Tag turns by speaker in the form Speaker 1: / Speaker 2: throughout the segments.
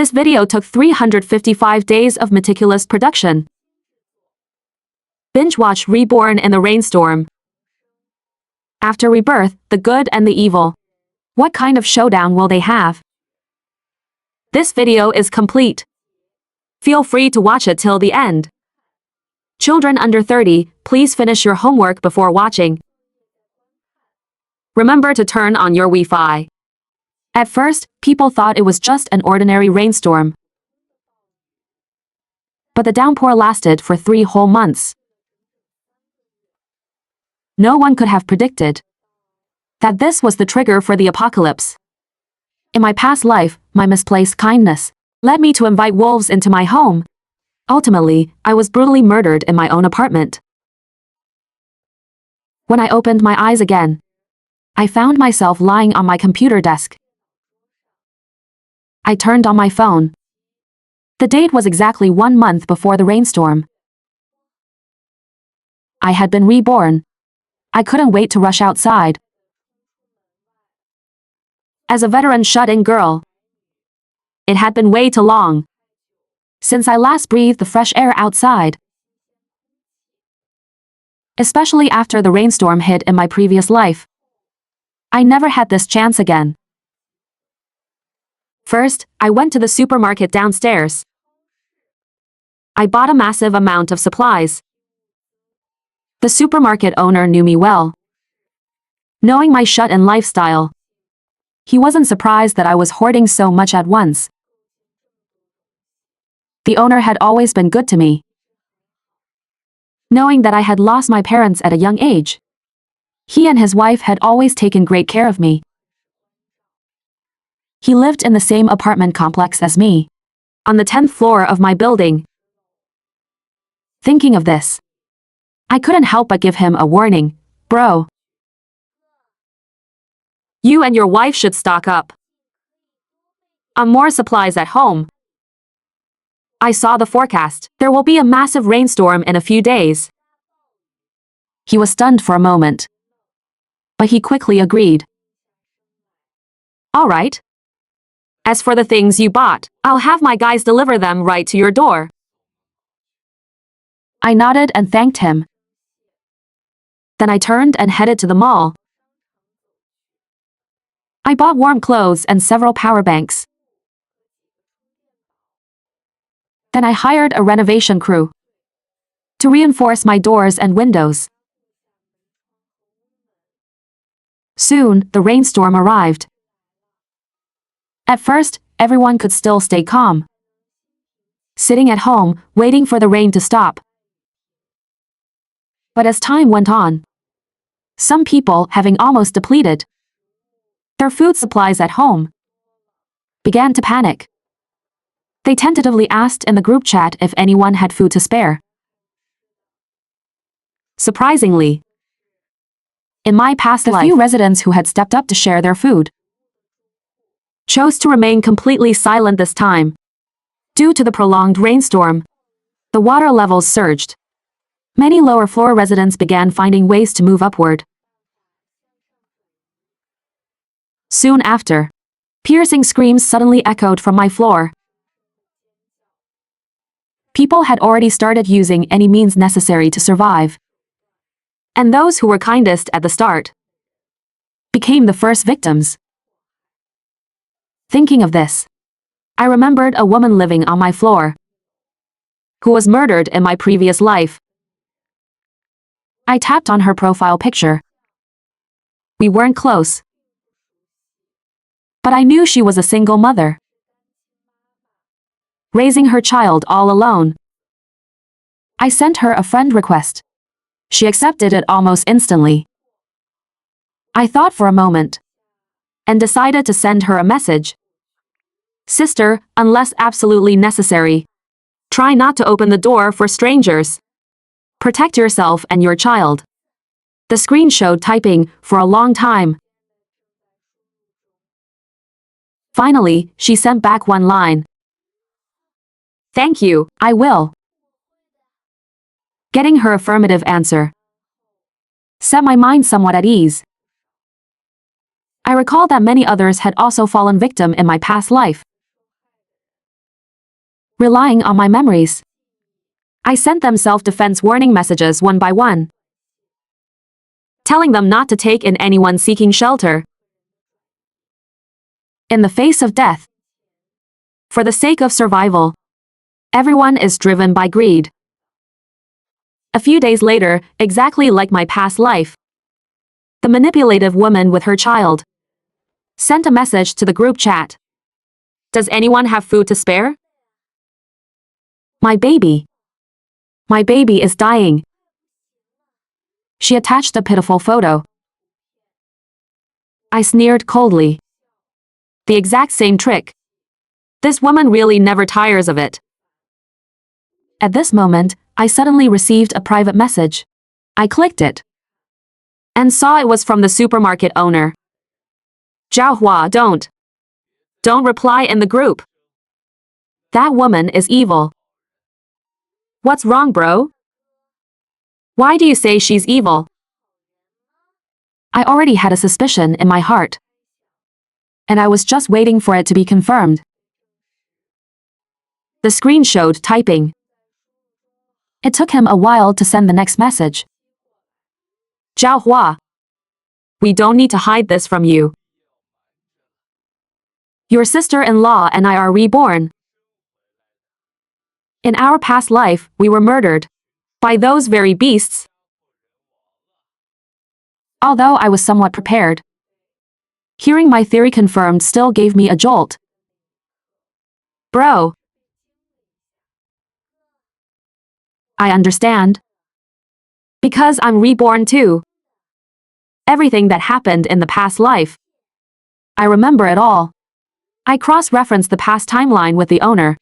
Speaker 1: This video took 355 days of meticulous production. Binge-watch Reborn in the Rainstorm. After rebirth, the good and the evil. What kind of showdown will they have? This video is complete. Feel free to watch it till the end. Children under 30, please finish your homework before watching. Remember to turn on your Wi-Fi. At first, people thought it was just an ordinary rainstorm. But the downpour lasted for 3 whole months. No one could have predicted that this was the trigger for the apocalypse. In my past life, my misplaced kindness led me to invite wolves into my home. Ultimately, I was brutally murdered in my own apartment. When I opened my eyes again, I found myself lying on my computer desk. I turned on my phone. The date was exactly 1 month before the rainstorm. I had been reborn. I couldn't wait to rush outside. As a veteran shut-in girl, it had been way too long since I last breathed the fresh air outside. Especially after the rainstorm hit in my previous life. I never had this chance again. First, I went to the supermarket downstairs. I bought a massive amount of supplies. The supermarket owner knew me well. Knowing my shut-in lifestyle, he wasn't surprised that I was hoarding so much at once. The owner had always been good to me. Knowing that I had lost my parents at a young age, he and his wife had always taken great care of me. He lived in the same apartment complex as me, on the 10th floor of my building. Thinking of this, I couldn't help but give him a warning. Bro, you and your wife should stock up on more supplies at home. I saw the forecast. There will be a massive rainstorm in a few days. He was stunned for a moment, but he quickly agreed. All right. As for the things you bought, I'll have my guys deliver them right to your door. I nodded and thanked him. Then I turned and headed to the mall. I bought warm clothes and several power banks. Then I hired a renovation crew to reinforce my doors and windows. Soon, the rainstorm arrived. At first, everyone could still stay calm, sitting at home, waiting for the rain to stop. But as time went on, some people, having almost depleted their food supplies at home, began to panic. They tentatively asked in the group chat if anyone had food to spare. Surprisingly, in my past life, the few residents who had stepped up to share their food chose to remain completely silent this time. Due to the prolonged rainstorm, the water levels surged. Many lower floor residents began finding ways to move upward. Soon after, piercing screams suddenly echoed from my floor. People had already started using any means necessary to survive. And those who were kindest at the start became the first victims. Thinking of this, I remembered a woman living on my floor who was murdered in my previous life. I tapped on her profile picture. We weren't close, but I knew she was a single mother, raising her child all alone. I sent her a friend request. She accepted it almost instantly. I thought for a moment and decided to send her a message. Sister, unless absolutely necessary, try not to open the door for strangers. Protect yourself and your child. The screen showed typing for a long time. Finally, she sent back one line. Thank you, I will. Getting her affirmative answer set my mind somewhat at ease. I recalled that many others had also fallen victim in my past life. relying on my memories. I sent them self-defense warning messages one by one, telling them not to take in anyone seeking shelter. In the face of death, for the sake of survival, everyone is driven by greed. A few days later, exactly like my past life, the manipulative woman with her child sent a message to the group chat. Does anyone have food to spare? My baby is dying. She attached a pitiful photo. I sneered coldly. The exact same trick. This woman really never tires of it. At this moment, I suddenly received a private message. I clicked it and saw it was from the supermarket owner. Jiahua, don't reply in the group. That woman is evil. What's wrong, bro? Why do you say she's evil? I already had a suspicion in my heart, and I was just waiting for it to be confirmed. The screen showed typing. It took him a while to send the next message. Jiahua, we don't need to hide this from you. Your sister-in-law and I are reborn. In our past life, we were murdered by those very beasts. Although I was somewhat prepared, hearing my theory confirmed still gave me a jolt. Bro, I understand. Because I'm reborn too. Everything that happened in the past life, I remember it all. I cross-referenced the past timeline with the owner,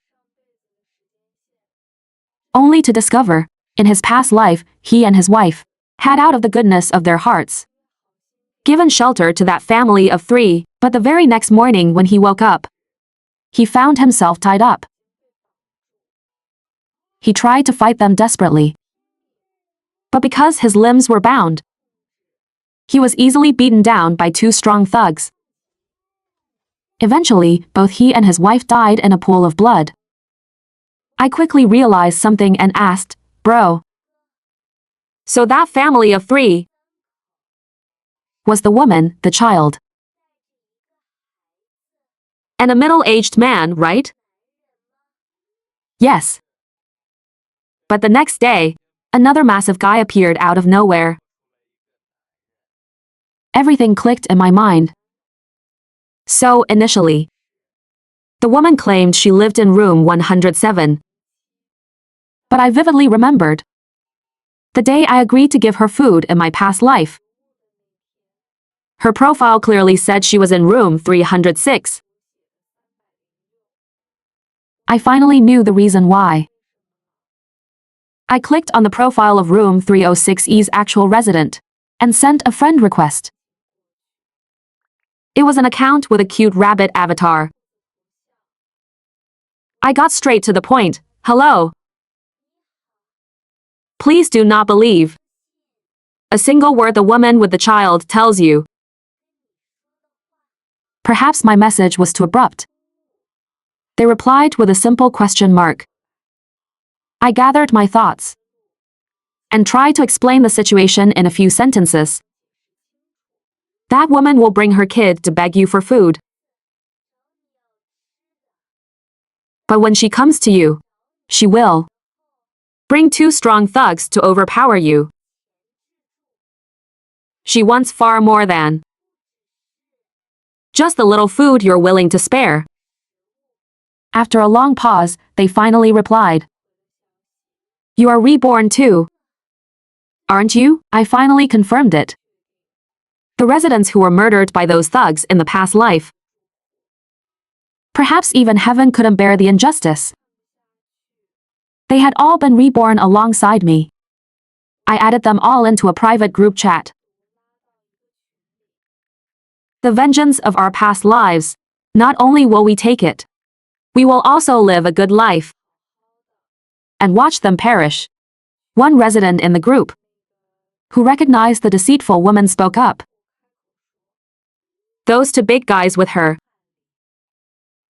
Speaker 1: only to discover, in his past life, he and his wife had out of the goodness of their hearts given shelter to that family of 3, but the very next morning when he woke up, he found himself tied up. He tried to fight them desperately, but because his limbs were bound, he was easily beaten down by 2 strong thugs. Eventually, both he and his wife died in a pool of blood. I quickly realized something and asked, bro, so that family of 3 was the woman, the child, and a middle-aged man, right? Yes. But the next day, another massive guy appeared out of nowhere. Everything clicked in my mind. So, initially, the woman claimed she lived in room 107. But I vividly remembered the day I agreed to give her food in my past life. Her profile clearly said she was in room 306. I finally knew the reason why. I clicked on the profile of room 306E's actual resident and sent a friend request. It was an account with a cute rabbit avatar. I got straight to the point. Hello. Please do not believe a single word the woman with the child tells you. Perhaps my message was too abrupt. They replied with a simple question mark. I gathered my thoughts and tried to explain the situation in a few sentences. That woman will bring her kid to beg you for food. But when she comes to you, she will bring 2 strong thugs to overpower you. She wants far more than just the little food you're willing to spare. After a long pause, they finally replied. You are reborn too, aren't you? I finally confirmed it. The residents who were murdered by those thugs in the past life. Perhaps even heaven couldn't bear the injustice. They had all been reborn alongside me. I added them all into a private group chat. The vengeance of our past lives, not only will we take it, we will also live a good life and watch them perish. One resident in the group, who recognized the deceitful woman, spoke up. Those 2 big guys with her.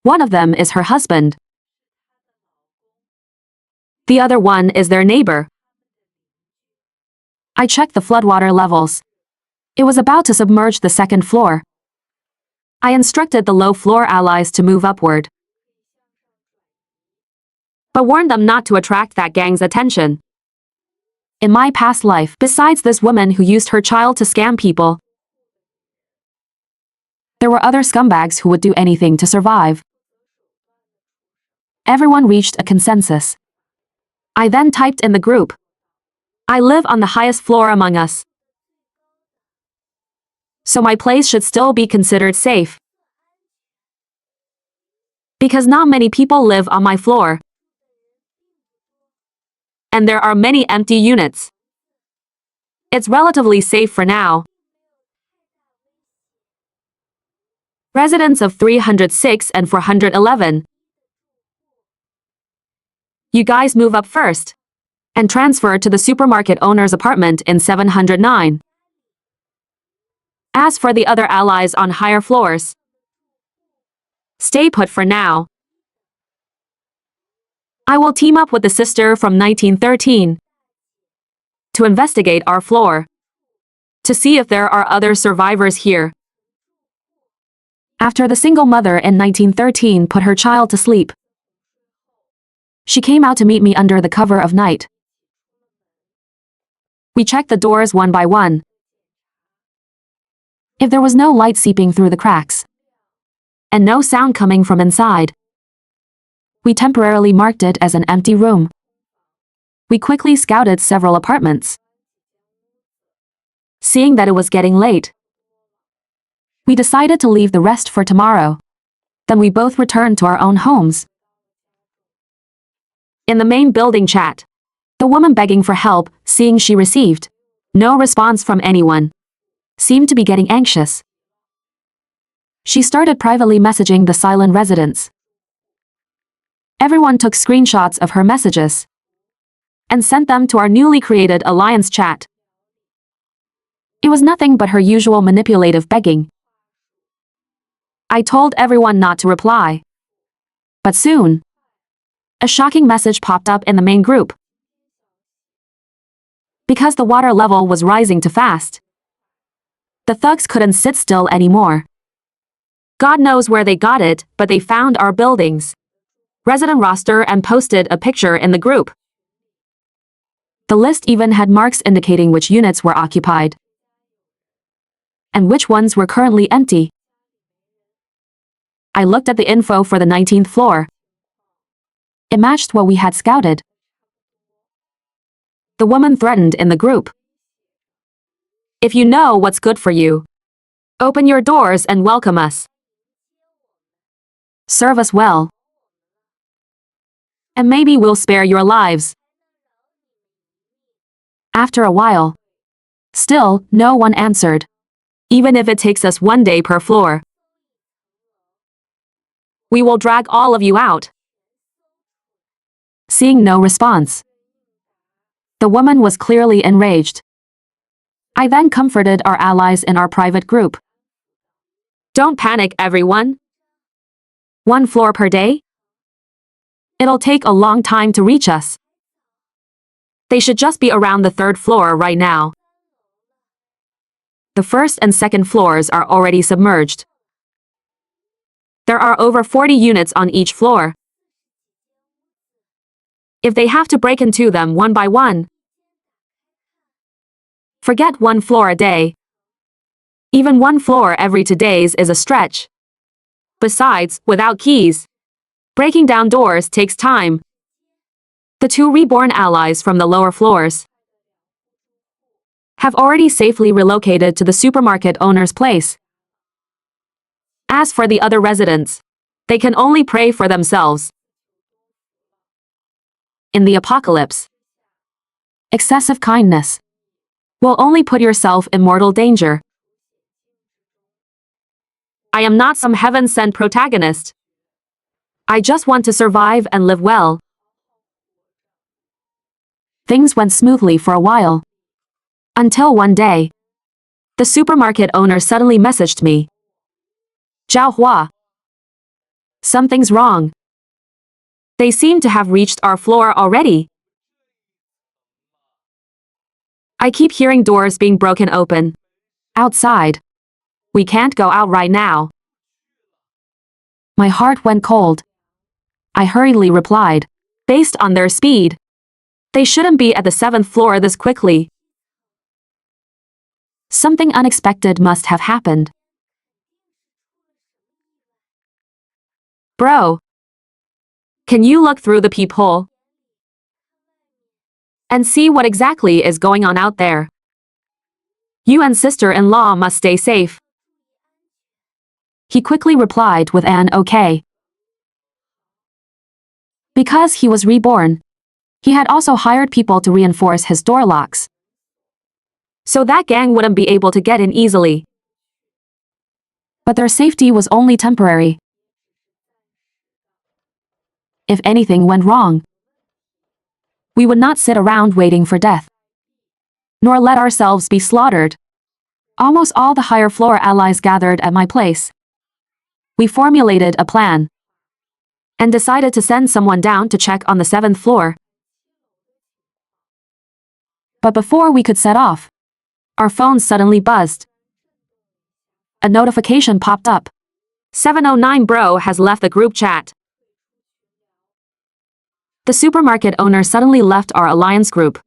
Speaker 1: One of them is her husband. The other one is their neighbor. I checked the floodwater levels. It was about to submerge the second floor. I instructed the low-floor allies to move upward, but warned them not to attract that gang's attention. In my past life, besides this woman who used her child to scam people, there were other scumbags who would do anything to survive. Everyone reached a consensus. I then typed in the group, "I live on the highest floor among us, so my place should still be considered safe. Because not many people live on my floor, and there are many empty units. It's relatively safe for now. Residents of 306 and 411. You guys move up first and transfer to the supermarket owner's apartment in 709. As for the other allies on higher floors, stay put for now. I will team up with the sister from 1913 to investigate our floor, to see if there are other survivors here." After the single mother in 1913 put her child to sleep, she came out to meet me under the cover of night. We checked the doors one by one. If there was no light seeping through the cracks, and no sound coming from inside, we temporarily marked it as an empty room. We quickly scouted several apartments. Seeing that it was getting late, we decided to leave the rest for tomorrow. Then we both returned to our own homes. In the main building chat, the woman begging for help, seeing she received no response from anyone, seemed to be getting anxious. She started privately messaging the silent residents. Everyone took screenshots of her messages and sent them to our newly created alliance chat. It was nothing but her usual manipulative begging. I told everyone not to reply. But soon, a shocking message popped up in the main group. Because the water level was rising too fast, the thugs couldn't sit still anymore. God knows where they got it, but they found our buildings, resident roster, and posted a picture in the group. The list even had marks indicating which units were occupied and which ones were currently empty. I looked at the info for the 19th floor. It matched what we had scouted. The woman threatened in the group, "If you know what's good for you, open your doors and welcome us. Serve us well, and maybe we'll spare your lives." After a while, still no one answered, even if it takes us 1 day per floor. "We will drag all of you out." Seeing no response, the woman was clearly enraged. I then comforted our allies in our private group. "Don't panic, everyone. 1 floor per day? It'll take a long time to reach us. They should just be around the 3rd floor right now. The 1st and 2nd floors are already submerged. There are over 40 units on each floor. If they have to break into them one by one, forget 1 floor a day. Even 1 floor every 2 days is a stretch. Besides, without keys, breaking down doors takes time." The 2 reborn allies from the lower floors have already safely relocated to the supermarket owner's place. As for the other residents, they can only pray for themselves. In the apocalypse, excessive kindness will only put yourself in mortal danger. I am not some heaven-sent protagonist. I just want to survive and live well. Things went smoothly for a while, until one day, the supermarket owner suddenly messaged me. "Zhao Hua, something's wrong. They seem to have reached our floor already." I keep hearing doors being broken open. Outside. We can't go out right now. My heart went cold. I hurriedly replied. Based on their speed, they shouldn't be at the 7th floor this quickly. Something unexpected must have happened. Bro. Can you look through the peephole and see what exactly is going on out there? You and sister-in-law must stay safe. He quickly replied with an okay. Because he was reborn, he had also hired people to reinforce his door locks, so that gang wouldn't be able to get in easily. But their safety was only temporary. If anything went wrong, we would not sit around waiting for death, nor let ourselves be slaughtered. Almost all the higher floor allies gathered at my place. We formulated a plan and decided to send someone down to check on the 7th floor. But before we could set off, our phones suddenly buzzed. A notification popped up. 709 bro has left the group chat. The supermarket owner suddenly left our alliance group.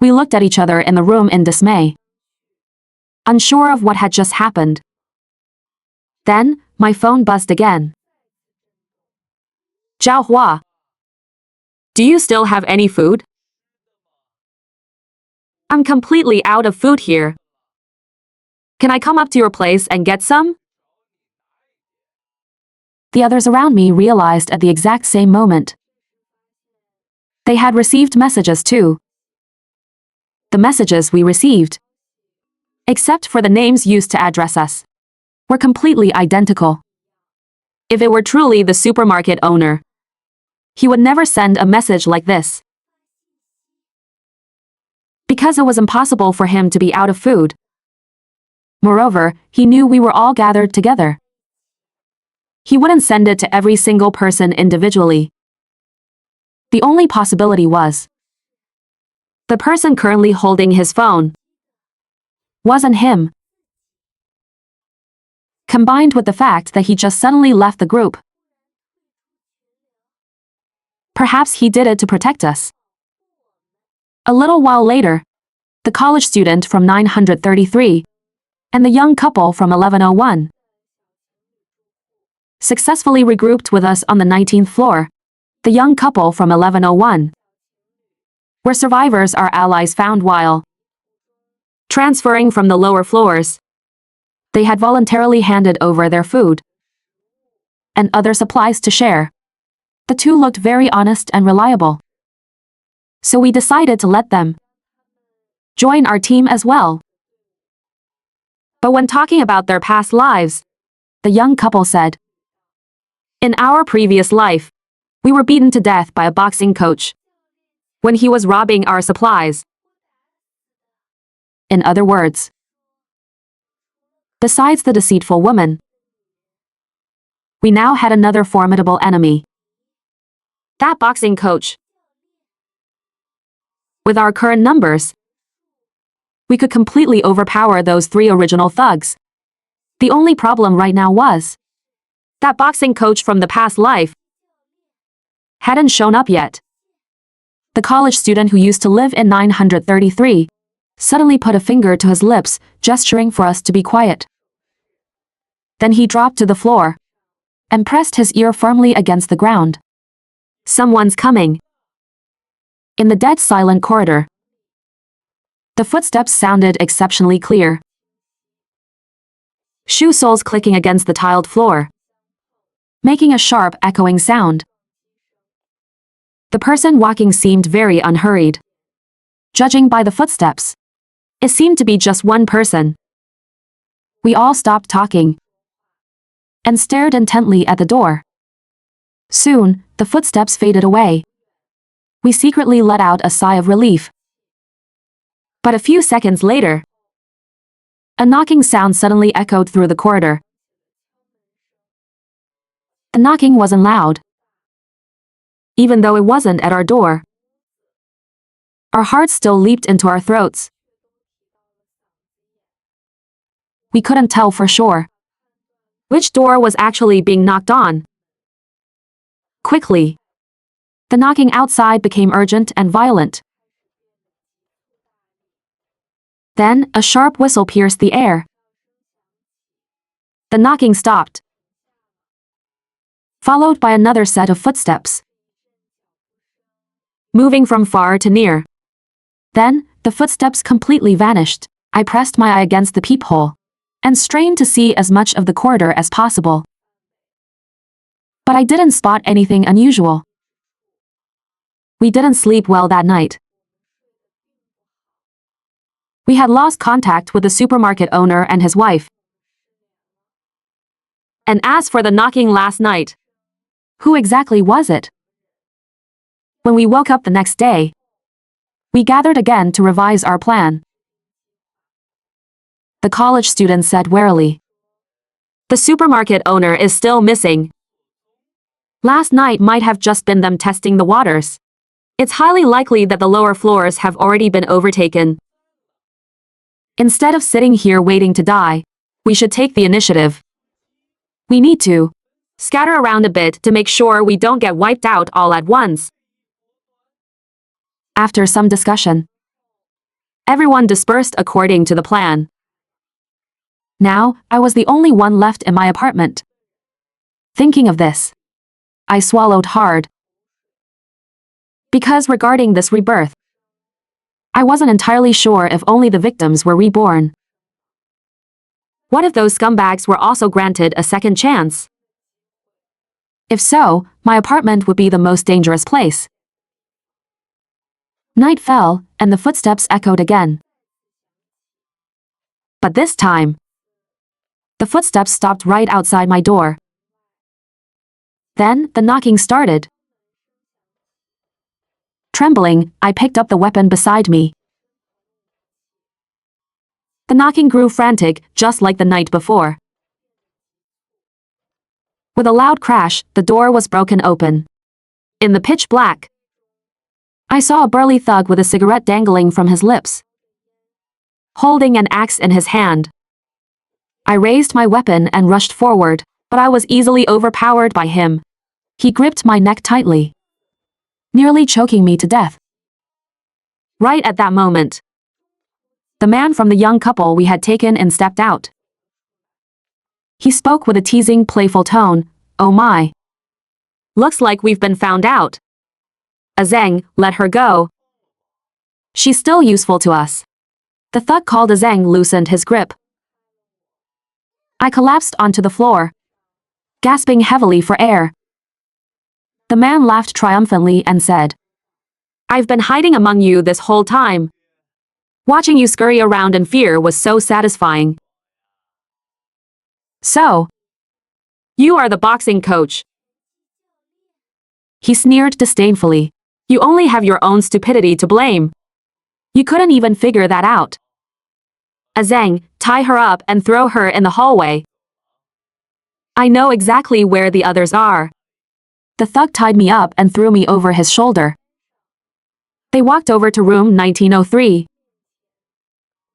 Speaker 1: We looked at each other in the room in dismay, unsure of what had just happened. Then, my phone buzzed again. Jiahua. Do you still have any food? I'm completely out of food here. Can I come up to your place and get some? The others around me realized at the exact same moment. They had received messages too. The messages we received, except for the names used to address us, were completely identical. If it were truly the supermarket owner, he would never send a message like this. Because it was impossible for him to be out of food. Moreover, he knew we were all gathered together. He wouldn't send it to every single person individually. The only possibility was the person currently holding his phone wasn't him. Combined with the fact that he just suddenly left the group. Perhaps he did it to protect us. A little while later, the college student from 933 and the young couple from 1101 successfully regrouped with us on the 19th floor. The young couple from 1101 were survivors our allies found while transferring from the lower floors. They had voluntarily handed over their food and other supplies to share. The two looked very honest and reliable. So we decided to let them join our team as well. But when talking about their past lives, the young couple said, in our previous life, we were beaten to death by a boxing coach when he was robbing our supplies. In other words, besides the deceitful woman, we now had another formidable enemy. That boxing coach. With our current numbers, we could completely overpower those 3 original thugs. The only problem right now was that boxing coach from the past life hadn't shown up yet. The college student who used to live in 933 suddenly put a finger to his lips, gesturing for us to be quiet. Then he dropped to the floor and pressed his ear firmly against the ground. Someone's coming. In the dead silent corridor, the footsteps sounded exceptionally clear. Shoe soles clicking against the tiled floor, making a sharp echoing sound. The person walking seemed very unhurried. Judging by the footsteps, it seemed to be just one person. We all stopped talking and stared intently at the door. Soon, the footsteps faded away. We secretly let out a sigh of relief. But a few seconds later, a knocking sound suddenly echoed through the corridor. The knocking wasn't loud, even though it wasn't at our door. Our hearts still leaped into our throats. We couldn't tell for sure which door was actually being knocked on. Quickly, the knocking outside became urgent and violent. Then, a sharp whistle pierced the air. The knocking stopped, followed by another set of footsteps, moving from far to near. Then, the footsteps completely vanished. I pressed my eye against the peephole and strained to see as much of the corridor as possible. But I didn't spot anything unusual. We didn't sleep well that night. We had lost contact with the supermarket owner and his wife. And as for the knocking last night, who exactly was it? When we woke up the next day, we gathered again to revise our plan. The college student said warily, "The supermarket owner is still missing. Last night might have just been them testing the waters. It's highly likely that the lower floors have already been overtaken. Instead of sitting here waiting to die, we should take the initiative. We need to scatter around a bit to make sure we don't get wiped out all at once." After some discussion, everyone dispersed according to the plan. Now, I was the only one left in my apartment. Thinking of this, I swallowed hard. Because regarding this rebirth, I wasn't entirely sure if only the victims were reborn. What if those scumbags were also granted a second chance? If so, my apartment would be the most dangerous place. Night fell, and the footsteps echoed again. But this time, the footsteps stopped right outside my door. Then, the knocking started. Trembling, I picked up the weapon beside me. The knocking grew frantic, just like the night before. With a loud crash, the door was broken open. In the pitch black, I saw a burly thug with a cigarette dangling from his lips, holding an axe in his hand. I raised my weapon and rushed forward, but I was easily overpowered by him. He gripped my neck tightly, nearly choking me to death. Right at that moment, the man from the young couple we had taken in stepped out. He spoke with a teasing, playful tone. "Oh my. Looks like we've been found out. Azeng, let her go. She's still useful to us." The thug called Azeng loosened his grip. I collapsed onto the floor, gasping heavily for air. The man laughed triumphantly and said, "I've been hiding among you this whole time. Watching you scurry around in fear was so satisfying." "So, you are the boxing coach?" He sneered disdainfully. "You only have your own stupidity to blame. You couldn't even figure that out. Azeng, tie her up and throw her in the hallway. I know exactly where the others are." The thug tied me up and threw me over his shoulder. They walked over to room 1903.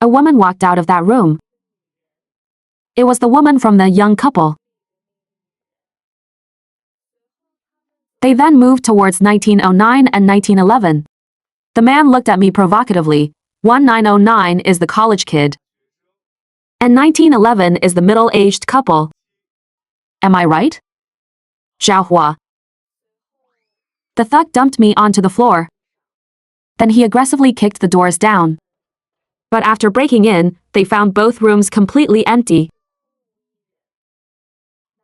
Speaker 1: A woman walked out of that room. It was the woman from the young couple. They then moved towards 1909 and 1911. The man looked at me provocatively. 1909 is the college kid, and 1911 is the middle-aged couple. Am I right? Zhaohua. The thug dumped me onto the floor. Then he aggressively kicked the doors down. But after breaking in, they found both rooms completely empty.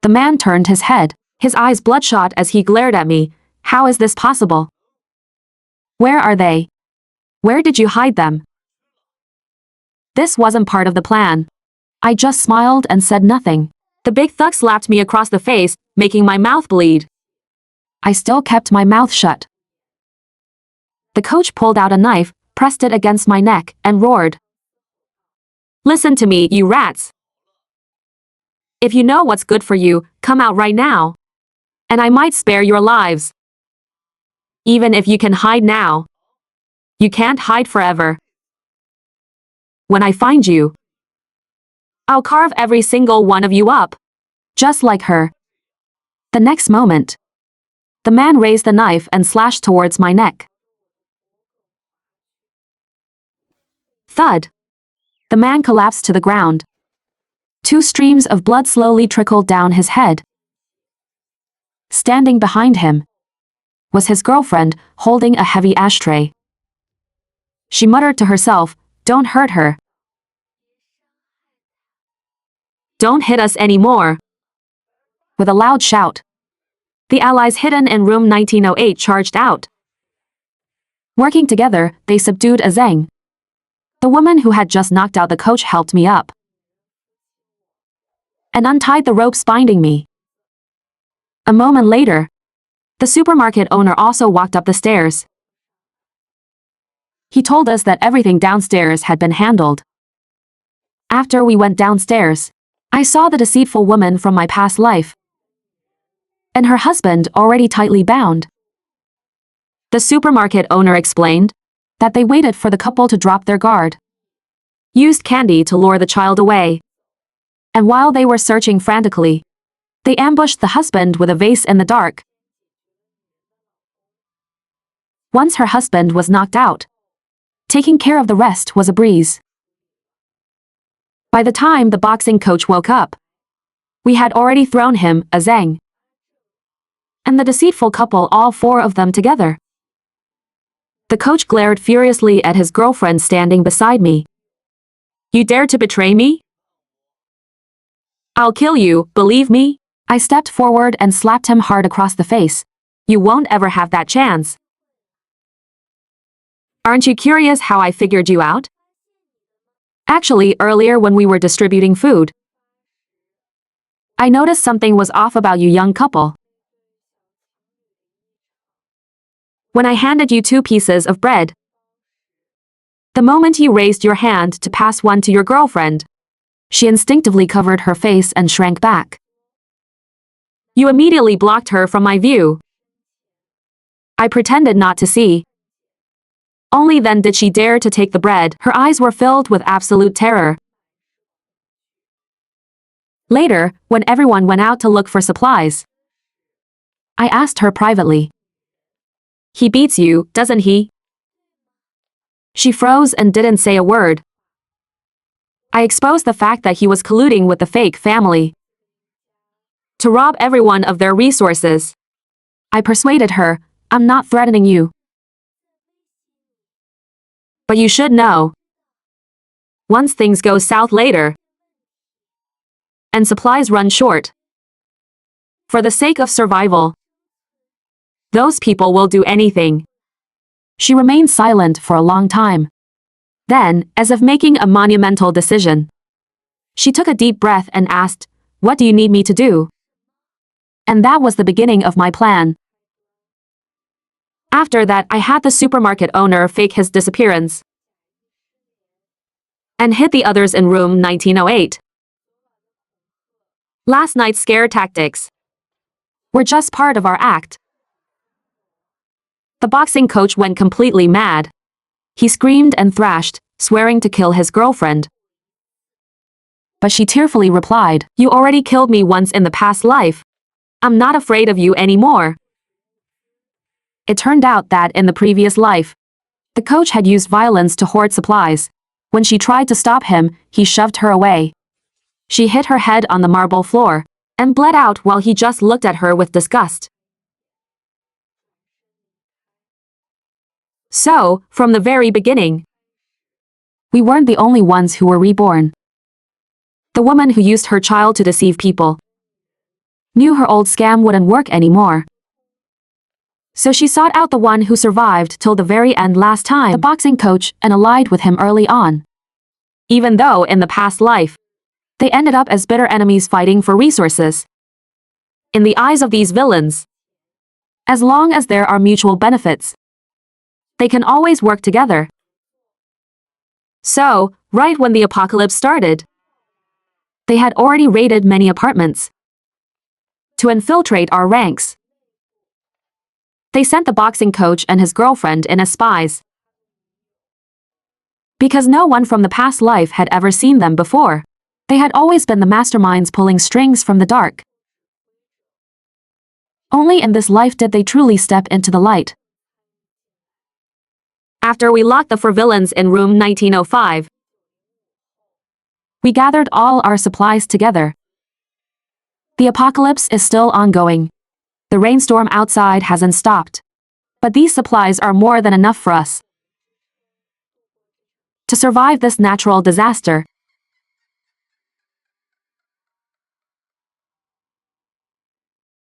Speaker 1: The man turned his head, his eyes bloodshot as he glared at me. "How is this possible? Where are they? Where did you hide them?" This wasn't part of the plan. I just smiled and said nothing. The big thug slapped me across the face, making my mouth bleed. I still kept my mouth shut. The coach pulled out a knife, pressed it against my neck, and roared, "Listen to me, you rats. If you know what's good for you, come out right now. And I might spare your lives. Even if you can hide now." You can't hide forever. When I find you, I'll carve every single one of you up, just like her. The next moment, the man raised the knife and slashed towards my neck. Thud. The man collapsed to the ground. 2 streams of blood slowly trickled down his head. Standing behind him was his girlfriend, holding a heavy ashtray. She muttered to herself, "Don't hurt her. Don't hit us anymore." With a loud shout, the allies hidden in room 1908 charged out. Working together, they subdued a Zhang. The woman who had just knocked out the coach helped me up and untied the ropes binding me. A moment later, the supermarket owner also walked up the stairs. He told us that everything downstairs had been handled. After we went downstairs, I saw the deceitful woman from my past life and her husband already tightly bound. The supermarket owner explained that they waited for the couple to drop their guard, used candy to lure the child away, and while they were searching frantically, they ambushed the husband with a vase in the dark. Once her husband was knocked out, taking care of the rest was a breeze. By the time the boxing coach woke up, we had already thrown him a Zhang. And the deceitful couple, all 4 of them together. The coach glared furiously at his girlfriend standing beside me. "You dare to betray me? I'll kill you, believe me." I stepped forward and slapped him hard across the face. "You won't ever have that chance. Aren't you curious how I figured you out? Actually, earlier when we were distributing food, I noticed something was off about you young couple. When I handed you 2 pieces of bread, the moment you raised your hand to pass one to your girlfriend, she instinctively covered her face and shrank back. You immediately blocked her from my view. I pretended not to see. Only then did she dare to take the bread. Her eyes were filled with absolute terror. Later, when everyone went out to look for supplies, I asked her privately, "He beats you, doesn't he?" She froze and didn't say a word. I exposed the fact that he was colluding with the fake family to rob everyone of their resources. I persuaded her, "I'm not threatening you. But you should know, once things go south later, and supplies run short, for the sake of survival, those people will do anything." She remained silent for a long time. Then, as if making a monumental decision, she took a deep breath and asked, "What do you need me to do?" And that was the beginning of my plan. After that, I had the supermarket owner fake his disappearance and hid the others in room 1908. Last night's scare tactics were just part of our act. The boxing coach went completely mad. He screamed and thrashed, swearing to kill his girlfriend. But she tearfully replied, "You already killed me once in the past life. I'm not afraid of you anymore." It turned out that in the previous life, the coach had used violence to hoard supplies. When she tried to stop him, he shoved her away. She hit her head on the marble floor and bled out while he just looked at her with disgust. So, from the very beginning, we weren't the only ones who were reborn. The woman who used her child to deceive people knew her old scam wouldn't work anymore. So she sought out the one who survived till the very end last time, the boxing coach, and allied with him early on. Even though in the past life, they ended up as bitter enemies fighting for resources. In the eyes of these villains, as long as there are mutual benefits, they can always work together. So, right when the apocalypse started, they had already raided many apartments to infiltrate our ranks. They sent the boxing coach and his girlfriend in as spies. Because no one from the past life had ever seen them before. They had always been the masterminds pulling strings from the dark. Only in this life did they truly step into the light. After we locked the 4 villains in room 1905, we gathered all our supplies together. The apocalypse is still ongoing. The rainstorm outside hasn't stopped. But these supplies are more than enough for us to survive this natural disaster.